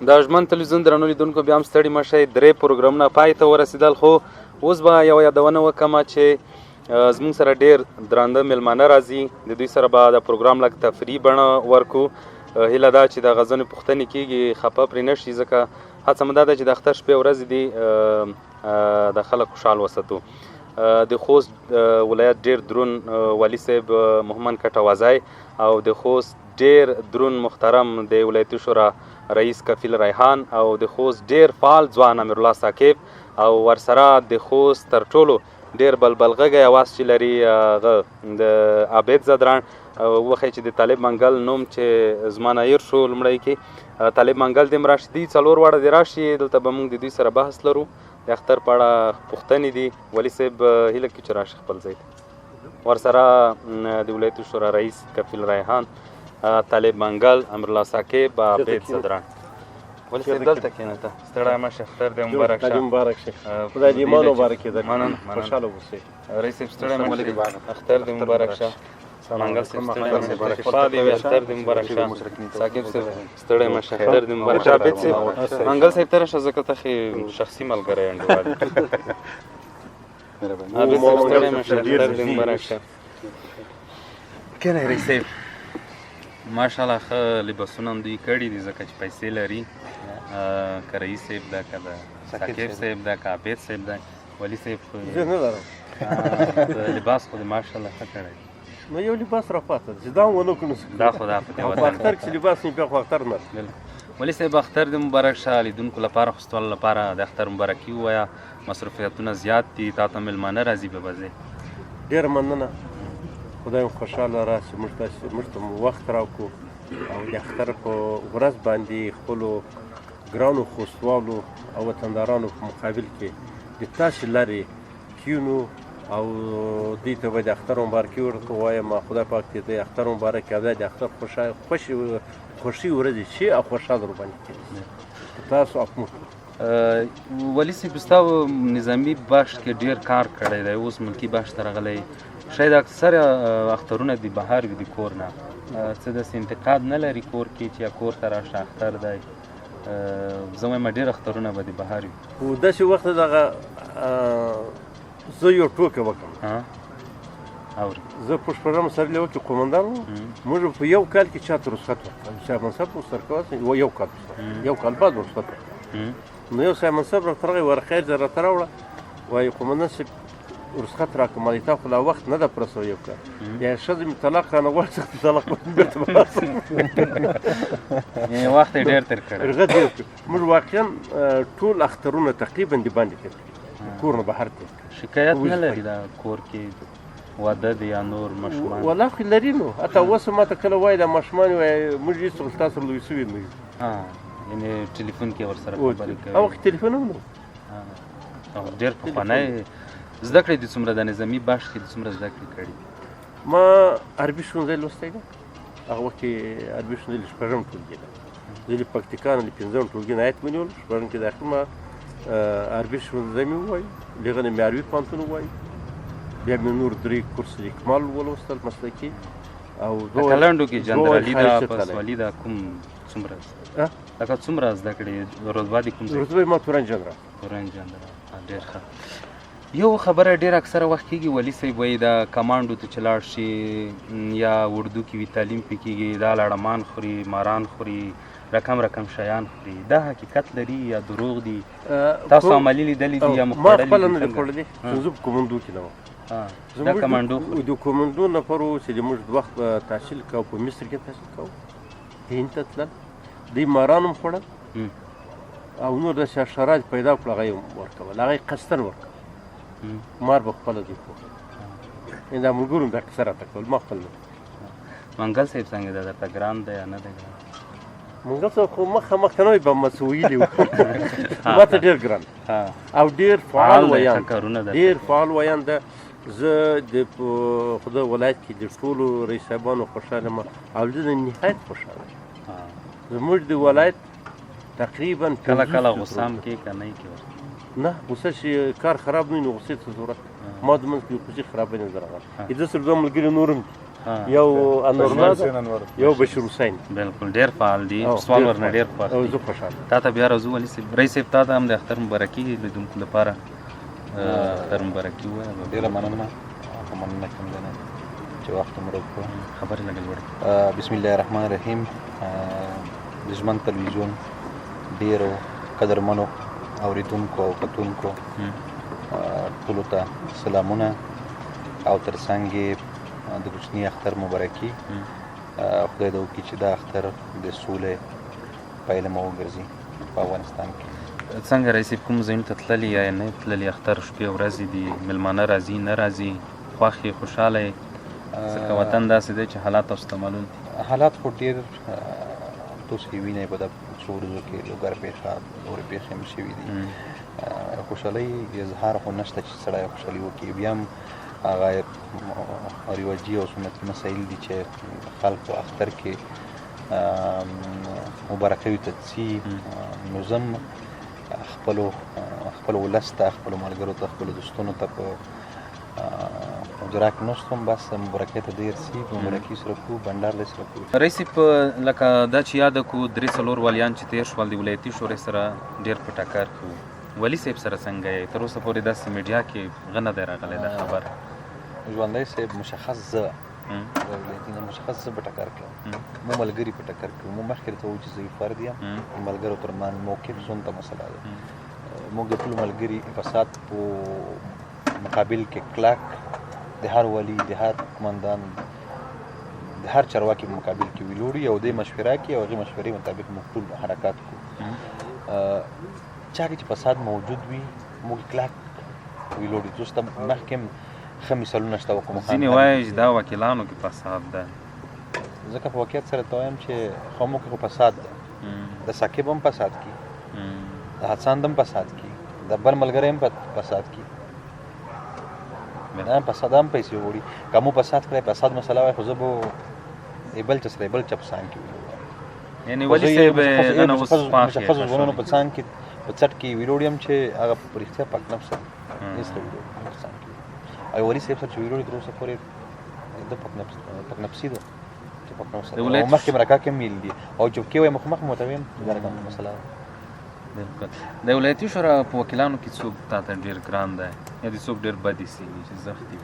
د ژمن تلویزیون درنو لیدونکو بیا هم ستړي مه شئ. 3 پروګرامونه پای ته ورسېدل، خو اوس به یوه یادونه وکړم چې زموږ سره ډېر درانده میلمانه راځي. د دوی سره به د پروګرام لږ تفریحي بڼه ورکو. هیله ده چې د غزنې پوښتنې کېږي خفه پرې نه شي، ځکه هڅه مو دا ده چې د اختر شپې ورځې دي د خلک خوشحال وساتو. د خوست ولایت ډېر درون والي صاحب محمد کټوازی او د خوست ډېر درون محترم د ولایتي شورا رئیس کفیل ریحان او د خوست ډېر فعال ځوان امیرالله ثاقب او ورسره د خوست تر ټولو ډېر بلبلغږی اواز چې لري هغه د عابد زدران وښیي چې د طالب منګل نوم چې زما نه هیر شو لومړی کې طالب منګل دې هم راشي. دوی 4 واړه دې راشي، دلته به موږ د دوی سره بحث لرو. د اختر په اړه پوښتنې دي. والي صاحب هیله کوي چې راشي خپل ځای ته. ورسره د ولایتي شورا رئیس کفیل ریحان، طالب منګل، امیرالله ثاقب، عابد زدران. والي صاحب دلته کښېنه ته. ستړی مه شه، اختر دې مبارک شه. مبارک شه. خدای دې ایمان مبارک کړي. مننه خوشحاله اوسئ. رئیس صاحب ستړی مه شه، اختر دې مبارک شه. منګل صاحب ستړی مه شه، شفا دې وي، اختر دې مبارک شه. ثاقب صاحب ستړی مه شه، اختر دې مبارک شه. عابد صاحب منګل صاحب ته راشه، ځکه ته خې شخصي ملګری یې انډیوال. عابد صاحب ستړی مه شه، اختر دې مبارک شه. کښېنئ رئیس صاحب. ماشاءالله ښه لباسونه هم دوی کړي دي ځکه چې پیسې لري. که رئیس صاحب ده، که د ثاقب صاحب ده، که عابد صاحب ده. والي صاحب زه نه لرم. لباس خو دې ماشاءالله ښه کړی. نو یو لباس را پاته چې دا ونه کړو. دا خو دا په دې په اختر کې لباس نه بیا خو اختر نه. والي صاحب اختر دې مبارک شه. لیدونکو لپاره خوستوالو لپاره د اختر مبارکي ووایه. مصروفیتونه زیات دي، تا ته میلمانه راځي به به ځې. ډېره مننه. خدای مو خوشحاله راشي، موږ ته مو وخت راکړو او د اختر په ورځ باندې خپلو ګرانو خوستوالو او وطندارانو په مقابل کې د تاسې لارې کینو او دوی ته به د اختر مبارکي ورته ووایم. خدای پاک دې د اختر مبارک او د اختر خوښي ورځې شي او خوشحاله ورباندې کړي تاسو او موږ. والي صاحب ستاسو نظامي بخش کې ډېر کار کړی دی، اوس ملکي بخش ته راغلی. شاید اکثره اخترونه د بهر وي د کور نه. څه داسې انتقاد نه لري کور کې چې یا کور ته راشه اختر دی؟ زه وایم ډېر اخترونه به د بهر وي. خو داسې وخت دغه زه یو ټوکه وکړم. زه په شپږم سرلې وکړې قومندان وم. موږ په یو کال کې چاته رخصت ورکړل. صاحب منصب ورسره کولی یو کال یو کال بعد رخصت ورکړل. نو یو صاحب منصب راته راغی، ورخیر زه راته راوړه، وایي قومندان صاحب رخصت راکړه، ما تا خو لا وخت نه ده پوره سوی یو کال. یا ښځه مې طلاق رانه غواړي چې طلاق بېرته به راسم. وخت یې ډېر تېر کړی. هغه ډېر موږ واقعا ټول اخترونه تقریبا د باندې تېر کړي، کور نه بهر تېر کړي. شکایت نه لري دا کور کې واده دی یا نور ماشومان؟ والله خو لري. نو حتی اوس ما ته کله وایي دا ماشومان وایي موږ هېڅوک ستا سره لوی سوي نه یو. یعنې ټلیفون کې ورسره خبرې کوي؟ هغه وخت ټلیفون هم نه و. ډېر پخوانی زده کړې دي څومره د نظامي بخش کې د څومره زده کړې کړي؟ ما عربي ښوونځی لوستی دی. هغه وخت کې عربي ښوونځی له 6 ټولګي ده. زه له پکتیکا نه له 5 ټولګي نه آیت ونیول. 6 کې داخل ما عربي ښوونځی مې ووایي، له هغه نه مې عربي پوهنتون ووایي، بیا مې نور 3 کورس اکمال ولوستل مسلکي. او لکه لنډو کې جنرالي ده، پاسوالي ده، کوم څومره لکه څومره زده کړې؟ رتبه دې کوم ځای؟ رتبه ما تورن جنرال. تورن جنرال. ډېر ښه. یو خبره ډېر اکثره وخت کېږي والي صاحب وایي دا کمانډو ته چې لاړ شي یا اردو کې وي تعلیم پې کېږي، دا لړمان خوري، ماران خوري، رقم شیان خوري. دا حقیقت لري یا دروغ دي؟ تاسو عملي لیدلي دي یا مو ما خپله نه دي خوړلي. زه په کومندو کې نه وم. دا کمانډو خوري؟ د کومندو نفر وو چې موږ د وخت تحصیل کوو، په مصر کې تحصیل کوو، هند ته تلل. دوی ماران هم خوړل او نور داسې حشرات پیدا کړل، هغه یې ورکول، هغه یې قصدن ورکول. مار به خپله دوی خوړل. دا ملګرو مې دا کیسه راته کول، ما خپل نه. منګل صاحب څنګه ده؟ درته ګران دی یا نه دی ګران؟ منګل صاحب خو مخامخ ته نه وي، به مس ویلي وو. ما ته ډېر ګران او ډېر فعال ویان، ډېر فعال ویان ده. زه د خدای ولایت کې د ټولو رئیس صاحبانو خوشحاله یم او زه د نهایت خوشحاله یم. زموږ د ولایت تقریبا کله غصه هم کې که نه یې کې؟ نه، غصه چې کار خراب نه وي نو غصې ته ضرورت. ما د منځ کې غصې خرابوي نه زه راغلم. د ده سره دوه ملګري نور هم دي. یو انورالله ده یو بشیر حسین. بالکل ډېر فعال دي سوال ورنه ډېر خوښ او دي. زه خوشحاله تا ته بیا راځو ولي صاحب رئیس صاحب تا ته هم د اختر مبارکي لیدونکو لپاره اختر مبارکي ووایه. ډېره مننه کوم دی نه چې وخت مو راکړو. خبرې لږ لوړ. بسم الله الرحمن الرحیم. د ژمن تلویزیون ډېرو قدرمنو اورېدونکو او کتونکو ټولو ته سلامونه او تر څنګ یې د کوچني اختر مبارکي. خدای دې وکړي چې دا اختر د سولې پایله مو وګرځي په افغانستان کې. څنګه رئیس صاحب کوم ځایونو ته تللي یا نه تللي اختر شپې ورځې دي مېلمانه راځي نه راځي خوښ یې خوشحاله یې ځکه وطن داسې دی چې حالات تاسو ته معلوم دي. حالات خو ډېر تاسو یې وینئ په دغه څو ورځو کې لوګر پېښه نورې پېښې هم شوي دي. خوشحالۍ اظهار خو نشته چې سړی خوشحالي وکړي. بیا هم هغه رواجي او سنتي مسایل دي چې خلکو اختر کې مبارکیو ته ځي. نو زه هم خپل ولس ته خپلو ملګرو ته خپلو دوستانو ته په حجره کې ناست وم بس مبارکۍ ته ډېر ځي مبارکي سره کوو بنډار دې سره کوو. رئیس صاحب لکه دا چې یاده کړو 3-4 والیان چې تېر شول د ولایتي شورا سره ډېر په ټکر کې وو. والي صاحب سره څنګه یې تر اوسه پورې داسې میډیا کې غه نه دی راغلی دا خبر. ژوندی صاحب مشخص زه د ولایتي نه مشخص زه په ټکر کې مو ملګري په ټکر کې مو مخکې ورته ووایو چې زه یو فرد یم ملګرو ترمنځ موقف څومره مسله ده. موږ د ټولو ملګري فساد په مقابل کې کلک د هر والي د هر قمندان د هر چارواکي په مقابل کې ویلوړي او دې مشوره کې او هغې مشورې مطابق موږ ټول حرکات کوو. چا کې چې فساد موجود وي موږ کلک ویلوړي. تاسو ته مخکې هم ښه مثالونه شته. ځینې وایي چې دا وکیلانو کې فساد ده. ځکه په واقعیت سره ته وایم چې خو موږ کې خو فساد ده. د ثاقب هم فساد کي د حساند هم فساد کي د بل ملګری هم فساد کي دا فساد هم پیسې وړي. که مو فساد کړی فساد مسله وای خو زه به بل چا سره بل چا په څنګ کې ویلوړم. یعنې والي صاحب نن اوس مشخص ځوانانو په څنګ کې په څټ کې ویلوړ یم چې هغه په رښتیا پاک نفس دی. هېڅ ته ویلوړ په څنګ کې او والي صاحب سره چې ویلوړ تر اوسه پورې د پاک نفسي ده چې پاک نفس دی. مخکې مرکه کې هم ویل دي او چوپکې وایي مخ مو ته ویم دا رقم مسله ده. بالکل د ولایتي شورا په وکیلانو کې څوک تا ته ډېر ګران دی یا دې څوک ډېر بد ایسېږي چې زخت دي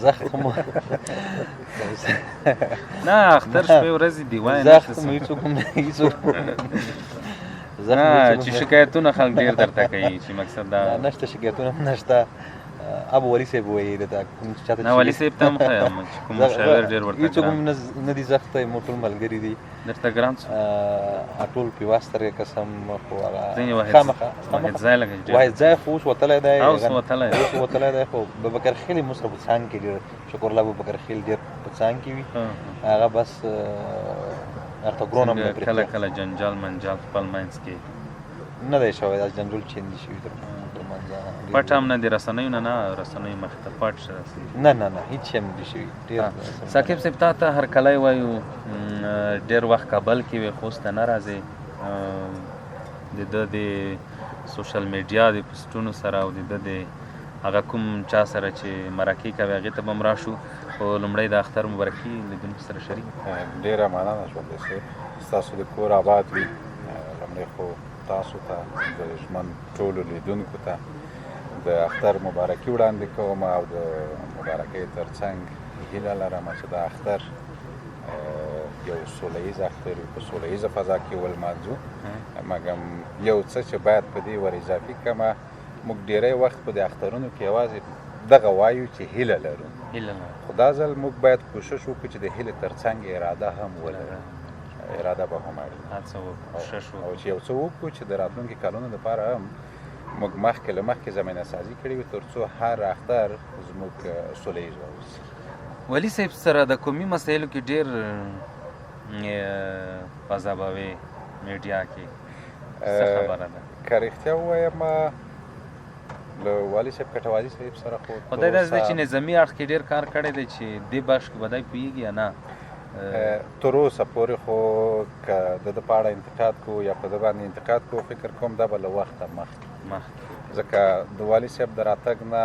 زخت مو نه اختر شپې ورځې دي وایي زخت مو هېڅوک هم نه چې شکایتونه خلک ډېر درته کوي چې مقصد دا نشته شکایتونه هم نشته. اب والي صاحب وایي د کوم چاته نه والي صاحب ته هم ښیم چې کوم مشاور ډېر ورته هېڅوک هم نه دي زخت دی. مو ټول ملګري دي درته ګران څه ټول پیوستر قسم خو هغه خامخا واحد ځای لګي واحد ځای خو اوس وتلی دی اوس وتلی دی خو ببکر خیل یې مصر په څنګ کې ډېر شکر الله ببکر خیل ډېر په څنګ کې وي هغه بس ورته ګرون هم نه کله کله جنجال منجال خپل منځ کې نه دی شوی دا جنجال چې نه دي شوي تر منځ پټ هم نه دي رسنیو نه رسنیو مخې ته پټ شه نه هېڅ شی هم نه دي شوي. ثاقب صاحب تا ته هرکلی وایو ډېر وخت کابل کې وې خوست ته نه راځې د ده د سوشل میډیا د پوسټونو سره او د ده د هغه کوم چا سره چې مرکې کوي هغې ته به هم راشو خو لومړی د اختر مبارکي لیدونکو سره شریک. ډېره مننه ژوندی صاحب ستاسو د کور آباد وي. لومړی خو تاسو ته د ژمن ټولو لیدونکو ته د اختر مبارکي وړاندې کوم او د مبارکۍ تر څنګ هیله لرم چې دا اختر یو سوله ییز اختر وي په سوله ییزه فضا کې ولمانځو. مګم یو څه چې باید په دې ور اضافي کړمه موږ ډېری وخت په دې اخترونو کې یوازې دغه وایو چې هیله لرو خو دا ځل موږ باید کوشش وکړو چې د هیلې تر څنګ اراده هم ولرو. اراده به هم اړینه او چې یو څه وکړو چې د راتلونکي کلونو لپاره هم موږ مخکې له مخکې زمینه سازي کړې وي تر څو هر اختر زموږ سوله ییز واوسي. والي صاحب سره د قومي مسایلو کې ډېر فضابوي میډیا کې څه خبره ده؟ که رښتیا ووایم له والي صاحب کټوالي صاحب سره خو خدای داسې دی چې نظامي اړخ کې ډېر کار کړی دی چې دې بخش کې به دی پوهېږي یا نه تر اوسه پورې خو که د ده په اړه انتقاد کوو یا په ده باندې انتقاد کوو فکر کوم دا به له وخته مخکې ځکه د والي صاحب د راتګ نه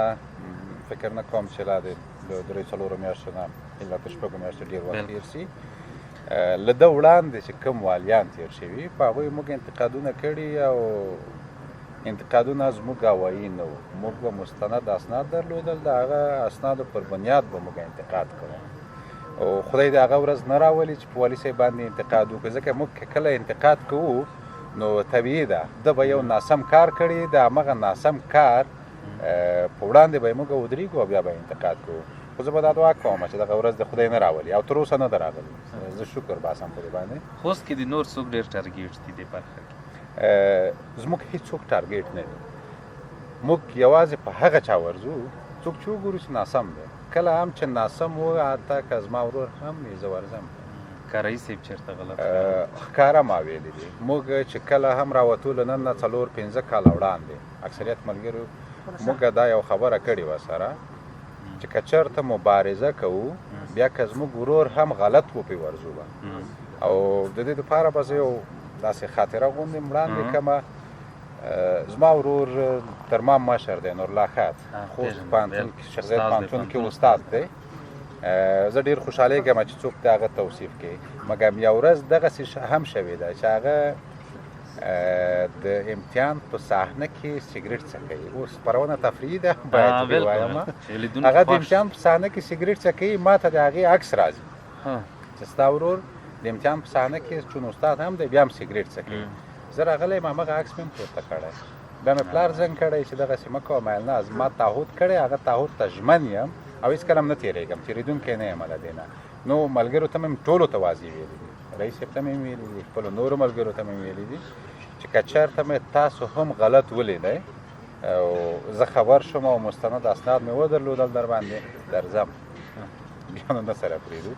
فکر نه کوم چې لا د د 3-4 میاشتو نه الا تر 6 میاشتو ډېر وخت تېر شي. له ده وړاندې چې کوم والیان تېر شوي په هغوی موږ انتقادونه کړي او انتقادونه زموږ هوایي نه وو. موږ به مستند اسناد درلودل، د هغه اسنادو پر بنیاد به موږ انتقاد کوو او خدای د هغه ورځ نه راولي چې په والي صاحب باندې انتقاد وکړو، ځکه موږ که کله انتقاد کوو نو طبیعي ده ده به یو ناسم کار کړي، د همغه ناسم کار په وړاندې به یې موږ ودرېږو او بیا به انتقاد کوو. خو زه به دا دعا کوم چې دغه ورځ د خدای نه راولي او تر اوسه نه ده راغلې. زه شکر باسم په دې باندې. خوست کې د نور څوک ډېر ټارګېټ دي دې برخه کې؟ زموږ هېڅوک ټارګېټ نه دی. موږ یوازې په هغه چا ورځو څوک چې وګورو چې ناسم دی. کله هم چې ناسم و حتی که زما ورور هم وي زه ورځم. که رئیس صاحب چېرته غلط ښکاره ما ویلي دي. موږ چې کله هم راوتو له نن نه 4-5 کاله وړاندې اکثریت ملګرو موږ دا یو خبره کړې وه سره چې که چېرته مبارزه کوو بیا که زموږ ورور هم غلط و پرې ورځو به او د دې دپاره به زه یو داسې خاطره غوندې وړاندې کړمه. زما ورور تر ما مشر دی، نورالله خات، خوست پوهنتون کې شیخ زاید پوهنتون کې استاد دی. زه ډېر خوشحالیږم چې څوک د هغه توصیف کوي، مګر یو ورځ دغسې هم شوې ده چې هغه د امتحان په صحنه کې سګرټ څکوي. اوس خپرونه تفریحي ده باید ووایم، هغه د امتحان په صحنه کې سګرټ څکوي، ما ته د هغې عکس راځي چې ستا ورور د امتحان په صحنه کې چون استاد هم دی بیا هم سګرټ څکوي. زه راغلی یم همغه عکس مې هم پورته کړی، بیا مې پلار زنګ کړی چې دغسې مه کوه مایلناز، ما تعهد کړی، هغه تعهد ته ژمن یم او هېڅکله هم نه تېرېږم، تېرېدونکی نه یم له دې نه. نو ملګرو ته مې ټولو ته واضح ویلي دي، رئیس صاحب ته مې ویلي دي، خپلو نورو ملګرو ته مې ویلي دي چې که چېرته مې تاسو هم غلط ولیدی او زه خبر شوم او مستند اسناد مې ودرلودل در باندې درځم، بیا نو نه سره پرېږدو.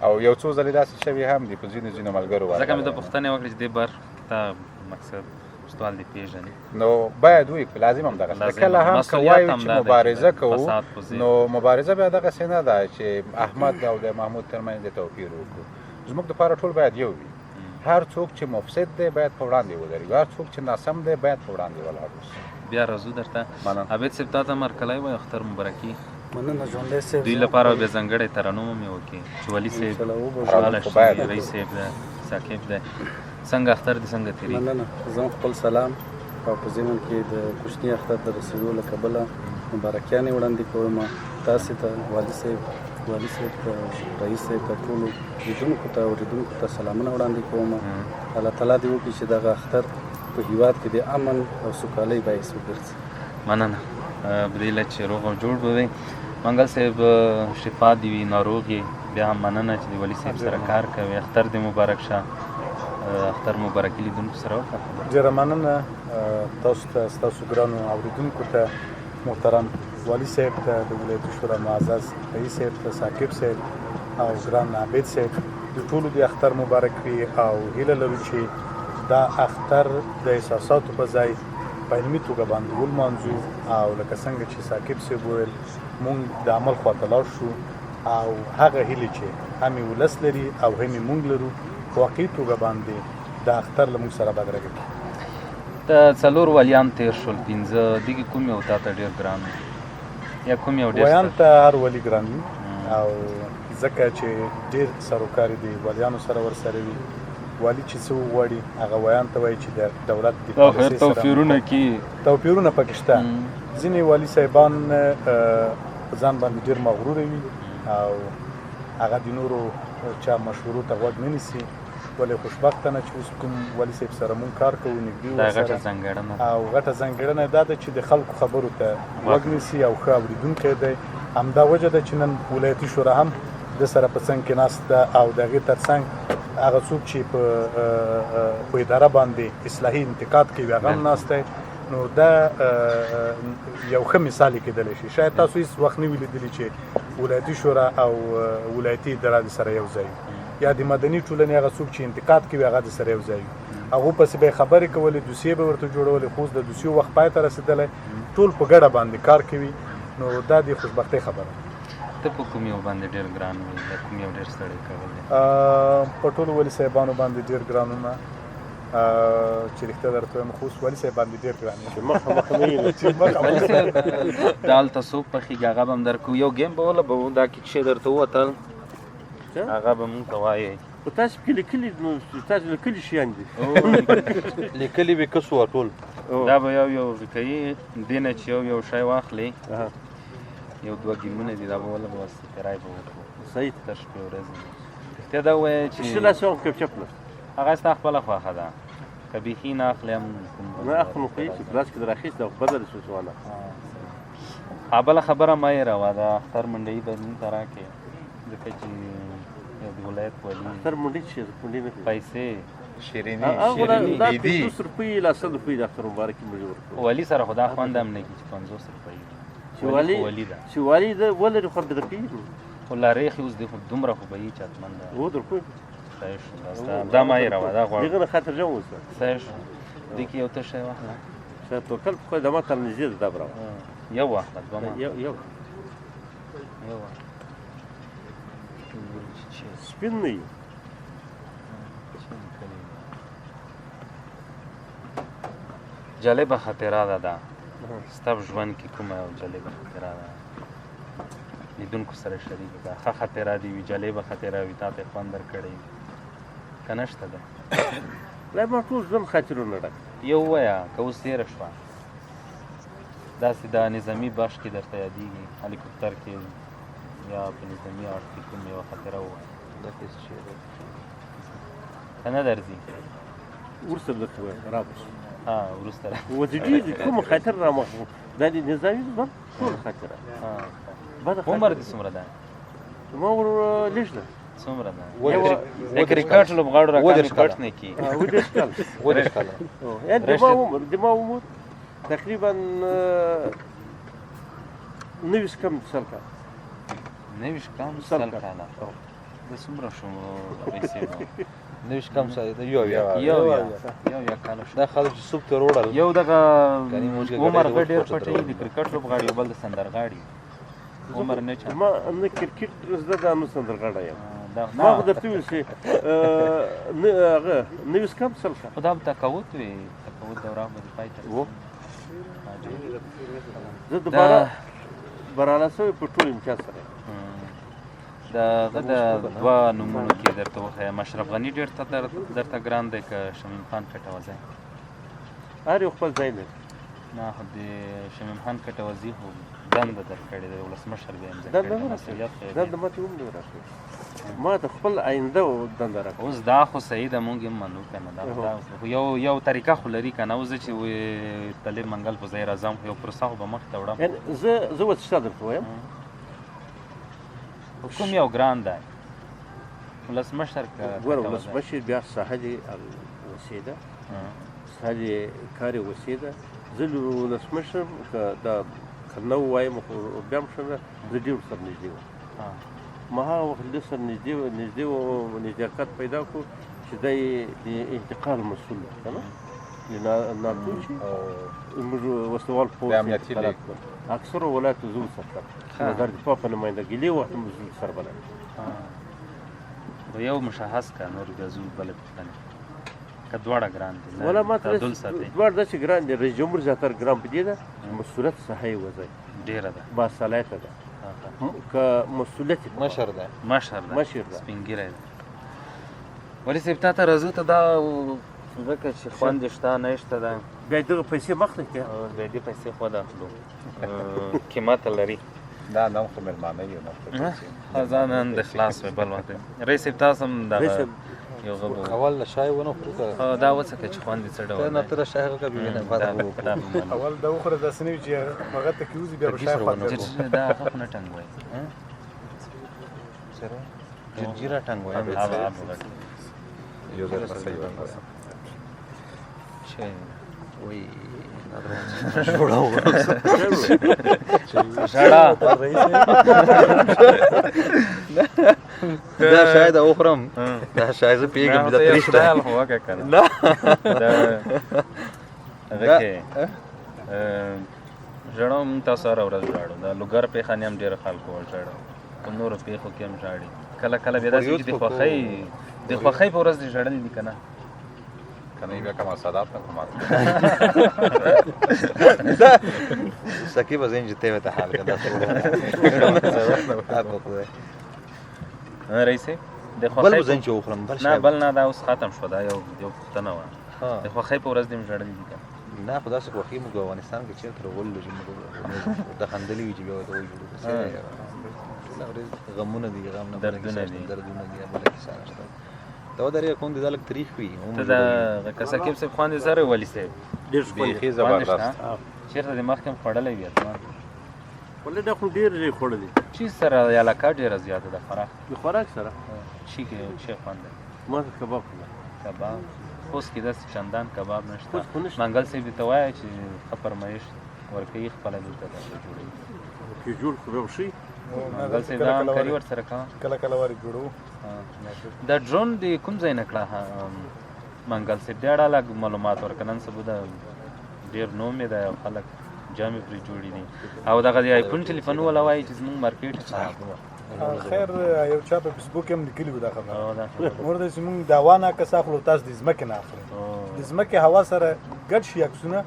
او یو څو ځلې داسې شوي هم دي په ځینو ملګرو باندې. ځکه مې د پوښتنې وکړې چې دې برخه کې تا مقصد استوال دې پېژني نو باید وکړو، لازم هم دغسې ده. کله هم که وایو چې مبارزه کوو نو مبارزه بیا دغسې نه ده چې احمد او د محمود ترمنځ د توپیر وکړو. زموږ دپاره ټول باید یو وي. هر څوک چې مفسد دی باید په وړاندې ودرېږو، هر څوک چې ناسم دی باید په وړاندې ولاړ اوسو. بیا راځو درته. عابد صاحب تا ته مرکلی وایي اختر مبارکي مننه ژوندی صاحب. دوی لپاره بیا ځانګړی ترنم هم یې وکړي چې والي صاحب خوشحاله شي، رئیس صاحب دی، ثاقب دی، څنګه اختر دې څنګه تېرېږي؟ مننه. زه خپل سلام او په ضمن کې د کوچني اختر د رسېدو له کبله مبارکیانې وړاندې کوم تاسې ته، والي صاحب ته، رئیس صاحب ته، ټولو لیدونکو ته اورېدونکو ته سلامونه وړاندې کوم. الله تعالی دې وکړي چې دغه اختر په هېواد کې د امن او سوکالۍ باعث وګرځي. مننه. بدیله چې روغ او جوړ به وي. منګل صاحب شفا دې وي، ناروغ یې، بیا هم مننه چې د والي صاحب سره کار کوي. اختر دې مبارک شه. اختر مبارکي لیدونکو سره وکړه. ډېره مننه تاسو ته، ستاسو ګرانو اورېدونکو ته، محترم والي صاحب ته، د ولایتي شورا معزز رئیس صاحب ته، ثاقب صاحب او ګران عابد صاحب، د ټولو د اختر مبارک وي او هیله لرو چې دا اختر د احساساتو په ځای په علمي توګه باندې ولمانځو او لکه څنګه چې ثاقب صاحب وویل مونږ د عمل خواته لاړ شو او هغه هیلې چې هم یې ولس لري او هم یې مونږ لرو په واقعي توګه باندې دا اختر له مونږ سره بدرګه کړي. د 4 والیان تېر شول، 5 دغې کوم یو تا ته ډېر ګران یا کوم یو ډېر ویان ته هر ولي ګران وي او ځکه چې ډېر سروکاري دي والیانو سره ورسره وي. والي چې څه وغواړي هغه ویان ته وایي چې د دولت د پالیسۍ سره توپیرونه پکې شته. ځینې والي صاحبان په ځان باندې ډېر مغروره وي او هغه د نورو چا مشورو ته غوږ نه نیسي. ولې خوشبخته نه چې اوس کوم والي صاحب سره مونږ کار کوو نږدې ورسره او غټه ځانګړنه دا ده چې د خلکو خبرو ته غوږ نیسي او ښه اورېدونکی دی. همدا وجه ده چې نن ولایتي شورا هم د سره په څنګ کې ناست ده او د هغې تر څنګ هغه څوک چې په اداره باندې اصلاحي انتقاد کوي هغه هم ناست دی. نو دا یو ښه مثال یې کېدلی شي. شاید تاسو هېڅ وخت نه وي لیدلي چې ولایتي شورا او ولایتي اداره د سره یو ځای یا د مدني ټولنې هغه څوک چې انتقاد کوي هغه د سره یو ځای وي. هغو پسې به یې خبرې کولې، دوسیې به ورته جوړولې، خو اوس د دوسیو وخت پای ته رسېدلی، ټول په ګډه باندې کار کوي. نو دا د خوشبختۍ خبره. ته په کوم یو باندې ډېر ګران وي یا کوم یو ډېر ستړی کولی؟ په ټولو والي صاحبانو باندې ډېر ګرانونه چې رښتیا درته وایم خو اوس والي صاحب باندې ډېر ګران یم چې مخامخ نه وي چې مخامخ والي صاحب دا هلته څوک پخېږي هغه به هم درکوو یو ګیم به وله به دا کیسې درته ووتل هغه به مونږ ته وایئ خو تاسو پکې لیکلي نو تاسو لیکلي شیان دي لیکلي وي کس وه ټول دا به یو کوي دې نه چې یو شی واخلي یو دوه ګیمونه دي دا به وله به استفرای به وکړو صحیح تر شپې ورځې رښتیا دا ووایه چې شلاسې هم کپچپ نه هغه ستا خپله خوښه ده که بیخي نه اخلي هم نه اخلو خو یې چې په لاس کې در اخیسته او بدله شو سوانه بله خبره مه هېروه د اختر منډۍ به مونږ ته راکړې ځکه چې یو د ولایت والي اختر منډۍ څه منډۍ نه پیسې شیریني دا 50 روپۍ لا 100 روپۍ د اختر مبارکي موږ ورکړو والي سره خو دا خوند هم نه کېږي چې 50 روپۍ چې والي ده چې والي ده ولري خو به درکوي خو لارې خې اوس دی خو دومره خو به یي چې حتمن ده و درکوي صحیح شو دا مه هېروه دا غواړم دغه نه خاطر جمع اوسه صحیح شو دې کې یو ته شی واخله شاید توکل په خدای د ما تر نږدې ده دا براوه یو واخله دوه ما یو سپین نه وي جالبه خاطره ده دا ستا په ژوند کې کومه یو جالبه خاطره ده لیدونکو سره شریک ده ښه خاطره دې وي جالبه خاطره وي تا ته خوند درکړی که نشته ده لا ما ټول ژوند خاطرونه ډک یو ووایه که اوس تېره شوه داسې د نظامي بخش کې درته یادېږي هلیکوپټر کې یا په نظامي اړخ کې کوم یوه خاطره ووایه که نه درځي ورسره درته وایم رابس وروسته وزیږي کوم خاطر رامخ دا د نظامي ژوند ټول خاطره عمر دې څومره ده ما ور لږ ده څومره ده د کرکټ لوبغاړو راکړې کټ نه کی ودرش کاله د ما عمر تقریبا 90 کم سال کا 90 کم سال کاله د څومره شو پیسې 90 کم سال یو کاله شو دا خلک چې سوپ ته وروړل یو دغه عمر ډېر پټوي د کرکټ لوبغاړي یو بل د سندرغاړي عمر نه چا ما نه کرکټ زده دا نو سندرغاړی یم ما خو درته ویل چې هغه 90 کم سال کا خو دا به تقاوت وي تقاوت دوره به پای ته و زه دوباره براله سوی په ټول امتیاز سره د دوه نومونو کې درته وښیم اشرف غني ډېر درته ګران دی که شمیم خان کټوزی هر یو خپل ځای لري نه خو د شمیم خان کټوزي خو دنده درکړې ده ولسمشر بیا هم دنده ماته هم نه راکړې ما ته خپل آینده دنده راکړه اوس دا خو صحیح ده مونږ هم منو که نه دا یو طریقه خو لري که نه اوس زه چې طالب منګل په ځای راځم خو یو پروسه خو به مخې ته وړم یعنې زه اوس څه درته وایم کوم یو ګران دی ولسمشر که ګوره ولسمشر بیا ساحلې وسیع ده ساحلې کارې وسیع ده زه ولسمشر که دا که نه ووایم خو بیا هم ښه ده زه ډېر ورسره نږدې وم ما هغه وخت ډېر سره نږدې وم نږدېکت پیدا کړو چې دی د انتقال مسؤل که نه ناتو چې موږ وسلوال پوځ اکثرو ولایتو زه ورسره کړم وزارت دفاع په نمایندګي وخت هم زه سره بلد یم یو مشخص که نور بیا زه بله پوښتنې که دواړه ګران دي ولا ما ته دواړه داسې ګران دي رئیس جمهور زیاتره ګران په دې ده مسؤلیت صحه یې وځي ډېره ده باصلاحیته ده که مسؤلیت مشر ده سپین ږیری ده ولې صاحب تا ته راځو ته دا ځکه چې خوند یې شته نه شته ده بیا دغه پیسې مخلې کړه بیا دې پیسې خود اخلو قیمت لري دا نن خو مېلمانه یو ځان نن د خلاص وی بل وخت رئیس صاحب تاسو هم دغه یو غبو اول له شای ونه خورو دا وڅکه چې خوند یې څه ډول نه تر شای هغه بینه بعد اول دا وخوره داسې نه وي چې هغه ته کیوزي بیا به شای خواته دا هغه نه ټنګ وایي سره جرجیره ټنګ وایي یو ځل په صحیح باندې شي وای شاړه دا شاید اخرم دا شاید پیګم د تریش ده هو که کنه نه هغه کې ژړم تاسو سره ورځ ژاړو دا لوګر په خانه هم ډېر خلکو ژاړو کوم نور په خو کې هم ژاړي کله کله بیا داسې چې د خوښۍ په ورځ دې ژړل دي که نه کنه بیا کوم صدات نه کوم سکیب از اینجا تیمه تا حال کنده رئیس د بل خوښۍ بزن چې وخورم بل نه شاید بل نه دا اوس ختم شو دا یو پوښتنه وه د خوښۍ په ورځ دې مې ژړلي دي که نه خو داسې خوښي موږ افغانستان کې چېرته راغلو چې موږ د خندلي وي چې بیا ورته وژړو ټوله ورځ غمونه دي غم نه دردونه دي. دردونه دي بله کیسه نشته دا ودرېږه کوم دې دا لږ تریخ وي ته د کسکیب صاحب خوند یې سره ولي صاحب ډېر ښکلی بیخي زبردست چېرته دې مخکې هم خوړلی وي اتمان ولې دا خو ډېر یې خوړلی چی سره یالکا ډېره زیاته ده خوراک د خوراک سره چی کې چی خوند دی ما ته کباب خورم کباب اوس کې داسې چندان کباب نشته اوس خو نشته. منګل صاحب دې ته وایه چې ښه فرمایش ورکوي خپله دلته داسې جوړوي چې جوړ خو به وشي منګل صاحب دا همکاري ورسره کوه کله کله واري جوړو دا ډرون دی کوم ځای نه کړه منګل صاحب ډېر الګ معلومات ورکړه نن سبا د ډېر نوم یې دی او خلک جامې پرې جوړي دي او دغه د آیفون ټلیفون والا وایي چې زموږ مارکیټ خیر یو چا په فیسبوک هم لیکلي وو دا خبره او دا موږ د زموږ د هوا نه کس اخلو تاسو د ځمکې نه اخلي د ځمکې هوا سره ګډ شي عکسونه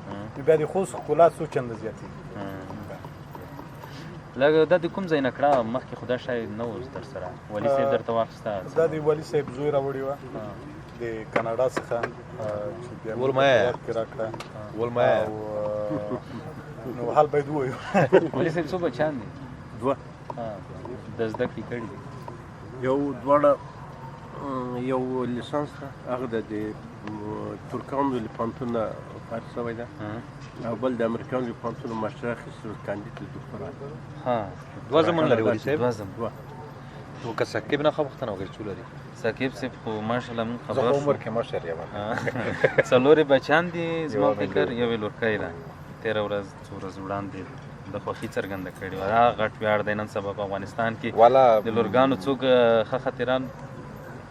بیا د خوست ښکلا څو چنده زیاتېږي لږ دا د کوم ځای نه کړه مخکې خو دا شاید نه و در سره ولي صاحب درته واخیسته دا د والي صاحب زوی راوړې وه د کاناډا څخه چې بیا موږ ولمایه. په هېواد کې راکړه ولمایه. او نو حال باید ووایو ولي صاحب څو بچیان دي دوه د زده کړې کړي دي یو دواړه یو لیسانس ده هغه د ترکانو له پوهنتون نه فارغ شوی ده او بل د امریکایانو له پوهنتون ماسټر اخیستی کاندید دکتورا ها دوه زمون لري ولي صاحب دوه زم نو که سکیب نه خو پوښتنه وکړي څو لري سکیب صاحب خو ماشاءالله مونږ زه خبر په شو عمر کې مشر یم څلورې بچیان دي زما یوه فکر ملګري. یوې لورکۍ ده تېره ورځ څو ورځې وړاندې د خوښي څرګنده کړې وه هغه غټ ویاړ دی نن سبا په افغانستان کې والا د لورګانو څوک ښه خطران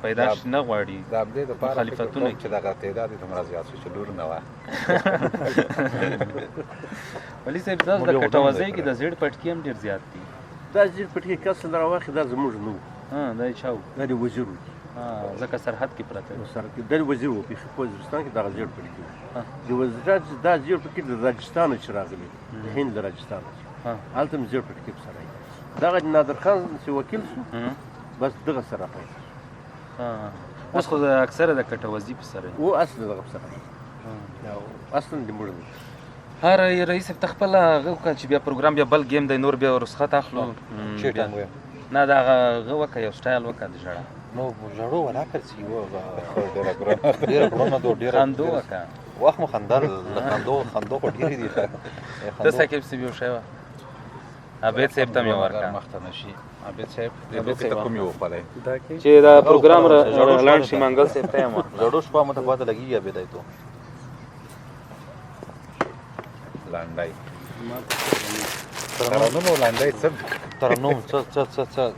پیدا شي نه غواړي د همدې دپاره فکر مخالفتونه کوم چې دغه تعداد یې دومره زیات شو چې لور نه وه ولي صاحب تاسو د موږ یو کټوازۍ ډول کې د زیړ پټکي هم ډېر زیات دي دا زیر پټکي کس راواخې دا زموږ نه و دا یې چا و دا د وزیر و ځکه سرحد کې پرته دي سره کې دا د وزیر و په وزیرستان کې دغه زیر پټکي د وزیر دا زیر پټکي د راجستان چې راغلی د هند د راجستان هلته هم زیر پټکي سره دغه نادر خان چې وکیل شو بس دغه سره راغلی اوس خو اکثره د کټوازي په سره و اصل دغه سره او اصلا د موږ هر رئیس ته خپل هغه وکړه چې بیا پروګرام بیا بل گیم دی نور بیا رخصت اخلو چیټنګ ویم نه دا هغه وکړه یو سټایل وکړه د ژړا نو ژړو ولا کړسي و ډېره ګرانه ډېر کړونه دو ډېر خندو وکړه وخت مو خندل خندو خو ډېرې دي د سکیب سی یو شی و عبید صاحب ته مې ورکړه مخته نشي عبید صاحب د دوکې ته کوم یو وخلی دا کې چې دا پروګرام لاند شي منګل صاحب ته یم زړو شپه مو ته پته لګي یا بدایتو لانډای ترنم او لانډای څه ترنم څه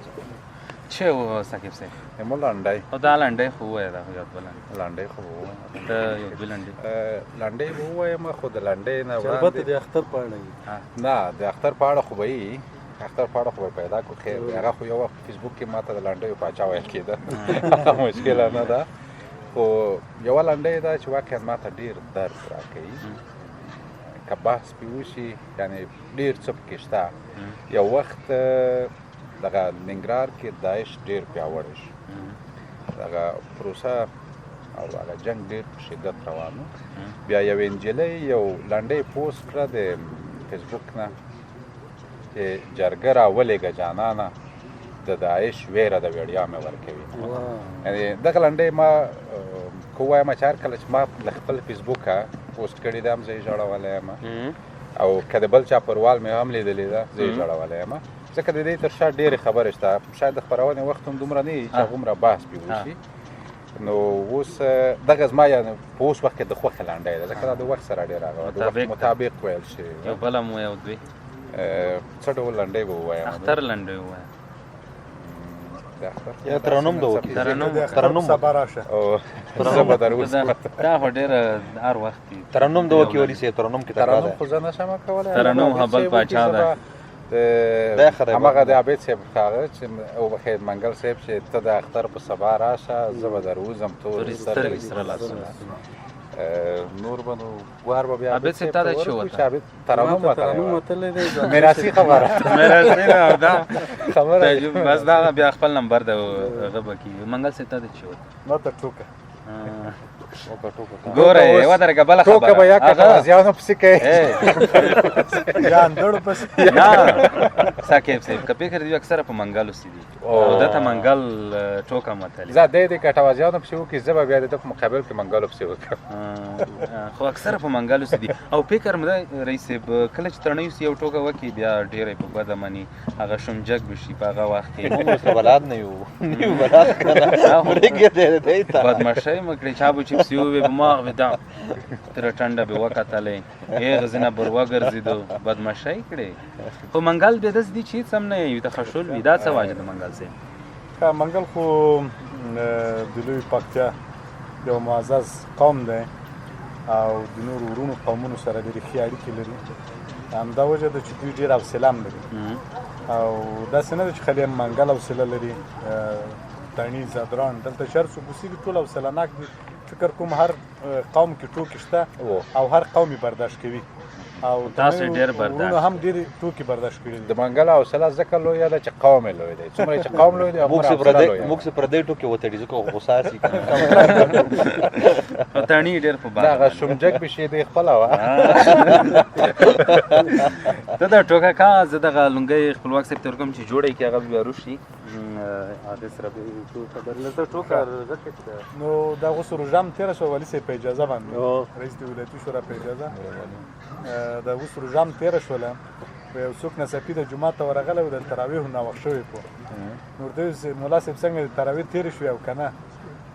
چې و سکیب صاحب مو لانډای او دا لنډۍ خو ووایه دا خو یاد بلند لانډای خو ته یو دوه لنډۍ لانډای به ووایم خو د لانډۍ نه البته وړاندې د اختر په اړه وي. نه د اختر په اړه خو به یي اختر په اړه خو به پیدا کړو خیر هغه خو یو وخت فیسبوک کې ماته د لانډیو پاچا ویل کېده مشکله نه ده خو یوه لنډۍ ده چې واقعا ماته ډېر درد راکوي که بحث پې وشي یعنې ډېر څه پکې شته یو وخت دغه ننګرهار کې داعش ډېر پیاوړی شو دغه پروسه او هغه جنګ ډېر په شدت روان و بیا یوې نجلۍ یو لنډۍ پوسټ کړه د فیسبوک نه چې جرګه راولېږه جانانه د داعش ویره د ویړیا مې ورکوي یعنې دغه لنډۍ ما که ووایم چې هر کله چې ما له خپل فیسبوکه پوسټ کړې ده هم زه یې ژړولی یم او که د بل چا پروال مې هم لیدلې ده زه یې ژړولی یم ځکه د دې تر شا ډېرې خبرې شته شاید د خپرونې وخت هم دومره نه وي چې هغومره بحث پرې وشي نو اوس دغه زما یعنې په اوس وخت کې د خوښې لنډۍ ده ځکه دا د وخت سره ډېر هغه د وخت مطابق ویل شوي یو بله مو یو دوی څه ډول لنډۍ به ووایم اختر لنډۍ ووایه د اختر یا ترنم د وکیل ترنم سبا راشه او زه به در اوس دا خو ډېره هر وخت دي ترنم د وکیل ولي صاحب ترنم کې ترنم تکرار خو زه نشم کولی ترنم هبل پاچا ده همغه د عبید صاحب هغه چې وبخیر منګل صاحب چې ته د اختر په سبا راشه زه به در وځم تورې سترګې سره لاسونه نور به نو ګوهر به بیا عابد صاحب ته دا چې وته؟ عابد ترانوم ما ته ترانوم وته وتلی دی میراثي خبره میراثي نه او دا خبره بس دا بیا خپل نمبر د هغه به کېږي منګل صاحب ته دا چې وته؟ ما ته ټوکه ګوره یوه درګه بله ټوکه به یا خبره کټوازیانو پسې کوي یا اندړو پسې نه ساقب صاحب که فکر دی اکثره په منګلو سي دي او دته منګل ټوکه متلی زه د دې کټوازیانو پسې وکړي زه به بیا د ده په مقابل کې منګلو پسې وکړم خو اکثره په منګلو سي دي او فکر مې دی رئیس صاحب کله چې ترنۍ سي یو ټوکه وکړي بیا ډېری په بده مني هغه شمجک بشي په هغه وخت کې موږ ورته بلاد نه یو بلاد کنه پرېږدی دی ته بدماشۍ مه کړئ چا به چې پسې ووې به ما وې دا تره ټنډه به وکتلې هغه ځینه بر وګرځېدو بدماشۍ کړې خو منګل بیا داسې دي چې هېڅ هم نه وي ته خشول وي دا څه واجه د منګل صاحب منګل خو د لوی پکتیا یو معزز قوم دی او د نورو ورونو قومونو سره ډېرې ښې اړیکې لري همدا وجه ده چې دوی ډېر حوصله هم لري او داسې نه ده چې خالي منګل حوصله لري تڼي زادران دلته چې هر څوک اوسېږي ټول حوصله ناک دي فکر کوم هر قوم کې ټوکې شته او هر قوم یې برداشت کوي او تاسو ډېر برداشت ورونو هم ډېرې ټوکې برداشت کړي دي د منګل حوصله ځکه لویه ده چې قوم یې لوی دی څومره چې قوم لوی دی هغومره حوصله لویه ده موږ څه پردی ټوکې وتړي ځکه غوسه سي خو تڼي ډېر په دا هغه شمجک بشي دی خپله وه ته دا ټوکه کا زه دغه لونګۍ خپلواک صاحب ته ورکوم چې جوړی کړي هغه بیا روشي عادل سره به خبر لته ټوکه نو دا اوس روژه هم تېره شوه والي صاحب په اجازه باندې رئیس د ولایتي شورا په اجازه دا اوس روژه هم تېره شوله یو څوک ناڅاپي د جومات ته ورغلی و د تراویحو ناوخت شوی په نو ورته ویل ملا صاحب څنګه د تراویح تېرې شوې او که نه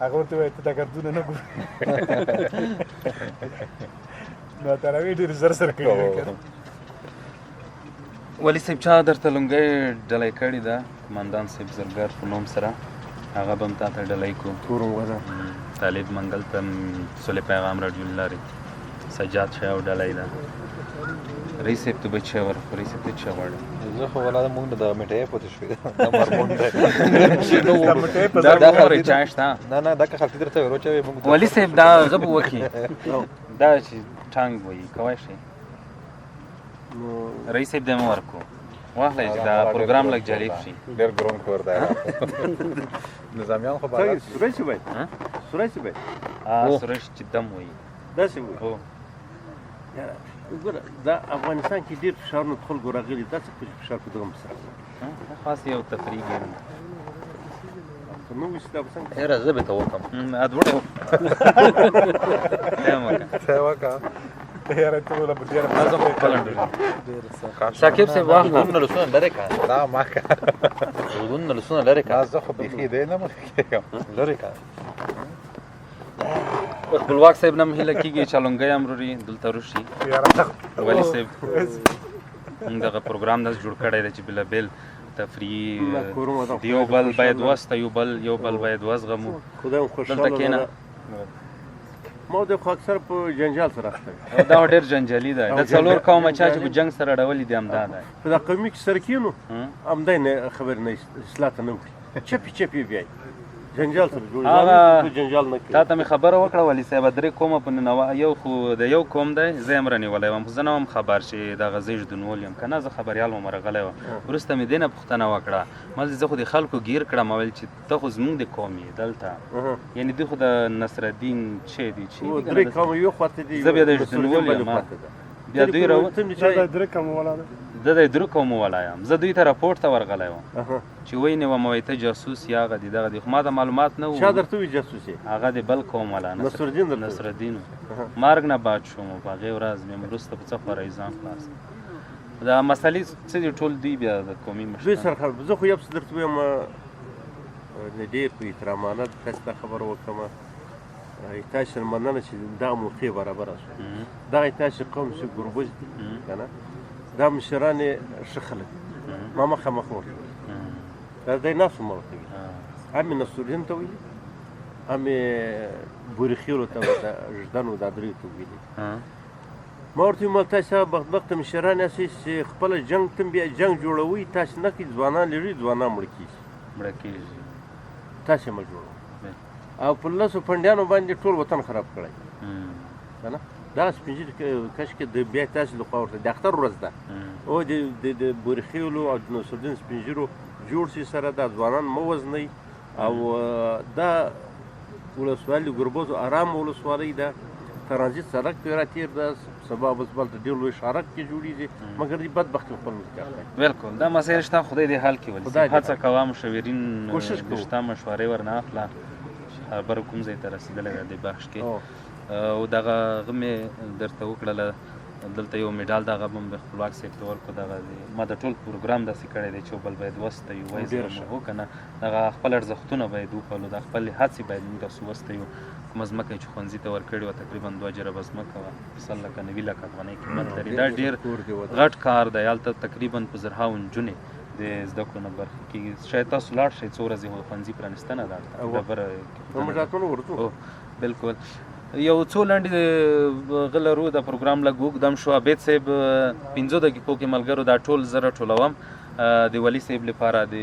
هغه ورته ووایي ته دا ګردونه نه ګورې نو تراویح ډېرې زر سر کړي وې که نه والي صاحب چا درته لونګۍ ډلۍ کړې ده قمندان صاحب زرګر په نوم سره هغه به هم تا ته ډلۍ کو طالب منګل ته صلح پیغام راډیو له لارې سجاد شاه او ډلۍ ده رئیس صاحب ته به چی ورکړو رئیس صاحب ته چی غواړې زه خو ولاده موږ د میټۍ پاتې شوې ده مرمون دی دا خبرې چا شته نه دا که خلفي درته وروچوي موږ والي صاحب دا هغه به وکړي دا چې ټانګ وایي کولی شئ رئیس صاحب دی مه ورکړو واخلئ چې دا پروګرام لږ جالب شي ډېر ګرون کور دی نظامیان خو بلد سروش صاحب سروش صاحب سروش چې دم وایي داسې وایي هو وګوره دا افغانستان کې ډېر فشارونه د خلکو راغلي دا څه فشار په دغه مسره خاص یو تفریح ګیم که نه وي چې دا به څنګه هېره زه به ته وکړم ادوړې وکړه یاره ته وله به ډېره شاکب صاحب واخله ودونه لسونه لرې کړه دا ما که ودونه لسونه لرې دا کړه زه خو بیخي دی نه مخکې کېږم لرې کړه خپلواک صاحب نه هم هیله کېږي چې لونګۍ هم روري دلته روشي والي صاحب دغه پروګرام داسې جوړ کړی دی چې بېلابېل تفریح یو بل باید وسته یو بل باید وزغمو خدای مو دلته کښېنه ما د خو اکثر په جنجال سره اخته دا ډېر جنجالي دی د څلور قومه چا چې په جنګ سره اړولي دي همدا دی په دا قومي کې سره کېنو همدای نه خبر نه اصلاح ته نه وکړي چپې بیایي جنجال سره جوړ جنجال نه کوي تا ته مې خبره وکړه والي صاحب درې قومه په ننوه یو خو د یو قوم دی زه یې هم رانیولی وم خو زه نه وم خبر چې دغه زه ژدونول یم که نه زه خبریال وم راغلی وم وروسته مې دې نه پوښتنه وکړه ما زه خو د خلکو ګیر کړم ما ویل چې ته خو زموږ د قوم یې دلته یعنې دوی خو د نصرالدین چې دي چې درې قوم یو خواته دي زه بیا د ژدونول یم بیا دوی د درو قومو والا یم زه دوی ته راپورټ ته ورغلی وم چې وینې وم وایي ته جاسوس یا هغه دي دغه دي خو ما ته معلومات نه چا درته وي جاسوس یې هغه د بل قوم والا نصرالدین مرګ نه باد شوم په هغې ورځ مې وروسته په څه خوری ځان خلاص دا مسلې څه دي ټول دوی بیا د قومي دوی سره خبر زه خو یو څه درته وایم ډېر په احترامانه تاسو ته خبره وکړم تاسو سره مننه چې دغه موقع برابره شوه دغه تاسو قوم چې ګربز دي که نه دا مشران یې ښه خلک ما مخامخ ورته دا دی ناسو ما ورته وي هم یې نصرالدین ته ویلي هم یې بورخیلو ته ژدنو دا دریو ته ویلي ما ورته ویل تاسو هغه بدبخته مشران یاستئ چې خپله جنګ ته بیا جنګ جوړوئ تاسو نه کوئ ځوانان لري ځوانان مړه کېږي تاسو یې مه جوړوئ او په لسو پنډیانو باندې ټول وطن خراب کړی که نه دغه سپین ږیري کش کې د بیا تاسې لخوا ورته د اختر ورځ ده او د بورخیلو او د نصرالدین سپین ږیرو جوړ شي سره دا ځوانان مه وزنئ او دا ولسوالي ګربز ارام ولسوالۍ ده ترانزیت سړک پرې راتېر ده سبا اوس بلته ډېر لوی سړک کې جوړېږي مګر دې بدبختي خپل ملکیت دی بالکل دا مسایل شته خدای دې حل کړي ولې هڅه کوه مشاورین کوشش کوو شته مشورې ورنه اخله خبره کوم ځای ته رسېدلی ده دې بخش کې او دغه هغه مې درته وکړله دلته یو میډال دغه به مې خپلواک صاحب ته ورکړو دغه ما د ټول پروګرام داسې کړی دی چې بل باید وستایو وایي هو که نه دغه خپل ارزښتونه باید وپالو د خپلې هڅې باید موږ تاسو وستایو کومه ځمکه یې چې ښوونځي ته ورکړې وه تقریبا 2 جربه ځمکه وه 100 لکه 90 لکه افغانۍ قیمت لري دا ډېر غټ کار دی هلته تقریبا په زرهاو نجونې د زده کړو نه برخه کېږي شاید تاسو لاړ شئ څو ورځې ښوونځي پرانیستنه ده هلته بالکل یو څو لنډې غه لرو د پروګرام لږ اوږدم شو عبید صاحب 15 دقیقو کې ملګرو دا ټول زره ټولوم د ولي صاحب لپاره د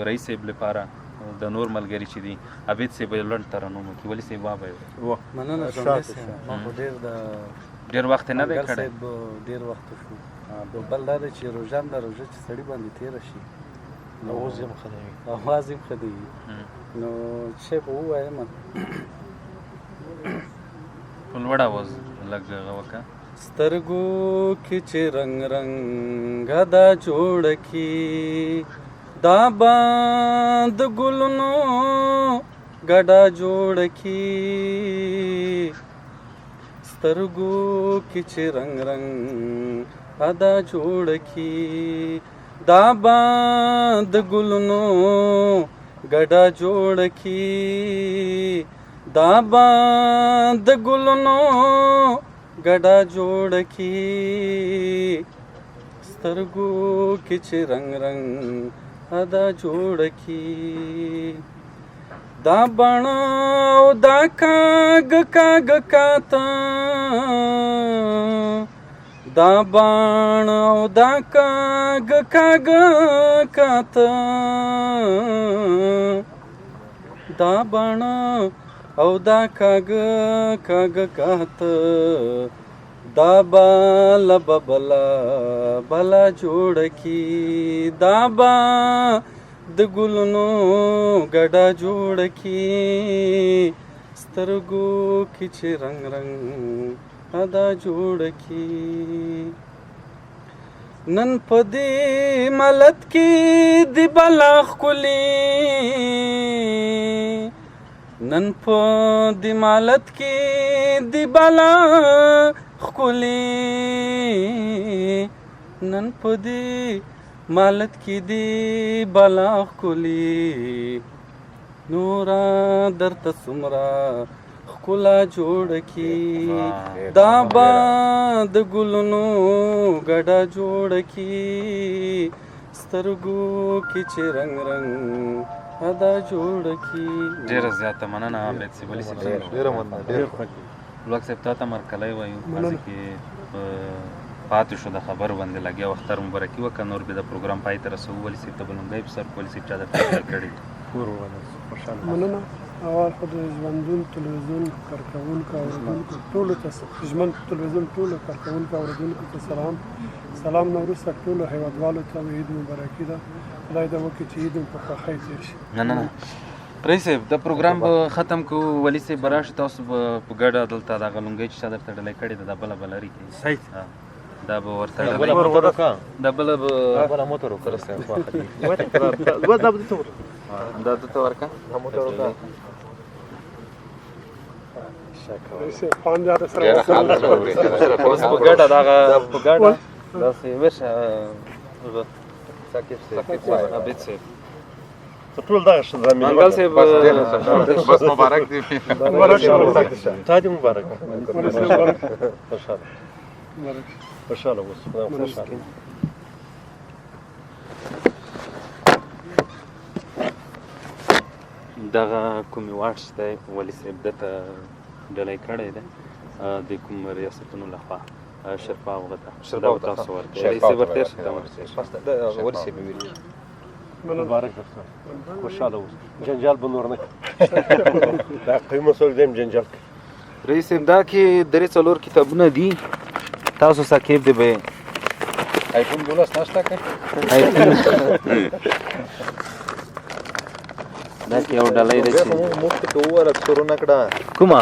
رئیس صاحب لپاره د نور ملګري چې دي عبید صاحب یې لنډ ترنم وکړي ولي صاحب وایه مننه ژوندی صاحب ما خو ډېر وخت یې نه دی کړی ډېر وخت شو بل دا دی چې روژه هم ده روژه چې سړي باندې تېره شي اواز یې هم ښه دی اواز یې هم ښه دی نو څه به ووایم په لوړ اواز لږ هغه وکړه سترګو کې چې رنګ رنګه دا جوړه کی دا باند ګلونو ګډه جوړه کی سترګو کې چې رنګ رنګه دا جوړه کی دا باند ګلونو ګډه جوړه کی دا باند ګلونو ګډه جوړ کی سترګو کې چې رنگ رنگ ادا جوړ کی دا بڼه او دا کاږ کاږ کاته دا بڼه او دا کاږ کاږ کاته دا بڼه او دا کاږ کاږ کاته دا بالا ببلا بلا جوړ کی دا با د ګلونو ګډه جوړ کی سترګو کې چې رنگ رنگ ادا جوړ کی نن پدې ملت کې دی بلا خلی نن پدې ملت کې دی بلا خلی نن پدې مالت کې دی بلا خلی نورا درته سمرا خلا جوړ کی دا باند ګلونو ګډه جوړ کی سترګو کې چې رنگ رنگ ادا جوړ کی ډیره زیاته مننه عابد سی ولی سی ډیره مننه ډیر لوک سپ ته مرکلای وایو مازه کې پاتې شو د خبر باندې لګیا وختر مبارکي وکړه نور به د پروګرام پای ته رسو ولی سی ته بلندای په سر پولیس چا د فکر کړی مننه اول خو د ژوندون تلویزیون کارکونکو اوریدونکو ټولو ته ژوند تلویزیون ټولو کارکونکو اوریدونکو ته سلام نو وروسته ټولو هیوادوالو ته عید مبارکي ده خدای دې وکړي چې عید په خوښۍ تېر شي نه رئیس صاحب د پروګرام به ختم کو ولی صاحب براشي تاسو په ګډه دلته د غلونګي چې درته ډلې کړي د بل بلري کې صحیح دا به ورته د بل موټر وکړسته واخلي دا د تو ورکا موټر وکړه اوس په ګډه دغه په ګډه داسې وشه ساکب عابد صاحب ټول دغه شته منګل صاحب بس مبارک دی تا دې مبارک خوشاله اوس خوشاله دغه کومې واټس دی ولي صاحب دته ډلې کړی دی د کوم ریاستونو لخوا شرپا وغته شرپا تاسو ورته ولي صاحب ورته ورسې به ویل مبارک درته خوشاله اوس جنجال به نور نه دا قیمه سره دیم جنجال رئیس صاحب دا کې درې څلور کتابونه دي تاسو ساکیب دی به آیفون 12 نشته که دا کې یو ډالۍ ده چې مفت کې ووره سرونه کړه کومه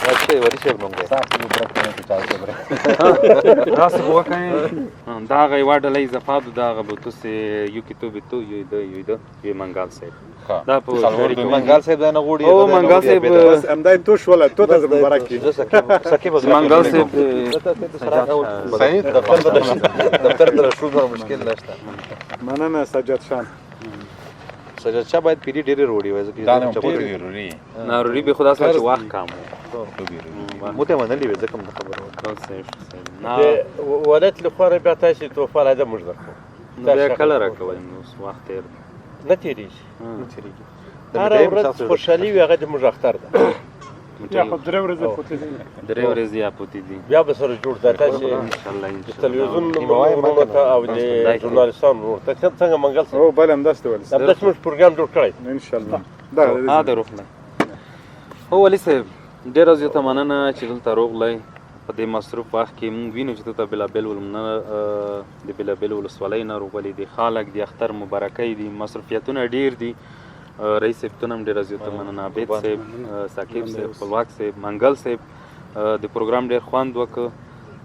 راځي وری شیب نوم دی تاسو به برکه نه چای خبره راست وکای دا غي واډلې زفاد دا غبطو سه یو کتاب تو یو د یو منګال صاحب دا په منګال صاحب دا نه غوړي او منګال صاحب بس امدای تو شول ته د مبارک کی سکه منګال صاحب صحیح دفتر در شروع مشکل نشته مننه سجاد شان سجاد شاه باید پیری ډېرې روړي وای ځکه دا نه ضروري ناروری به خدا سره وخت کام مو ته منلې وای ځکه خبره نه ولادت لخوا بیا تاسو توفه راځه موږ درکو بیا کله راکوي نو وخت تیر نه تیریږي هر ورځ خوشحالي وي هغه د موږ اختر ده یا خو درې ورځې پوتې دي درې ورځې یا پوتې دي بیا به سره جوړ ده تاسو ان شاء الله د تلویزیون ورونو ته او د ژورنالستانو ورونو ته څنګه منګل او بل هم داسته ول دا موږ پروګرام جوړ کړی ان شاء الله دا د روح نه هو ولي صاحب ډېر زیاته مننه چې دلته روغلی په دې مصروف وخت کې موږ وینو چې دلته بېلابېل د بېلابېلو ولسوالۍ نه روغلي دي خلک د اختر مبارکۍ دي مصروفیتونه ډېر دي رئیس صاحب ته هم ډېره زیاته مننه عبید صاحب ساقب صاحب خپلواک صاحب منګل صاحب د پروګرام ډېر خوند وکړ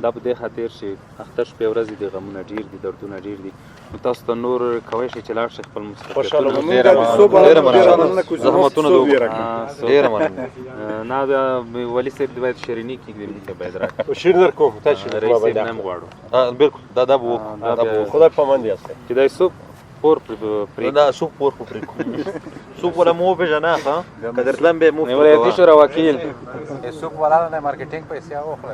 دا په دې خاطر چې اختر شپې ورځې د غمونه ډېر دي دردونه ډېر دي نو تاسو ته نور کوی شئ چې لاړ شئ خپل زحمتونه ډېره مننه نه دا ولي صاحب باید شیریني کېږدي موږ ته باید راکړي شیر درکو تاسو رئیس صاحب نه هم غواړو بالکل دا به خدای پامان یاست چې دا سوپ پور پرې دا سوپ پور خو پرې سوپ ولا مو پیژنه ها قدرتلم به مو ولایتي شورا وکیل سوق والا نه مارکیټینګ پیسې هغه خو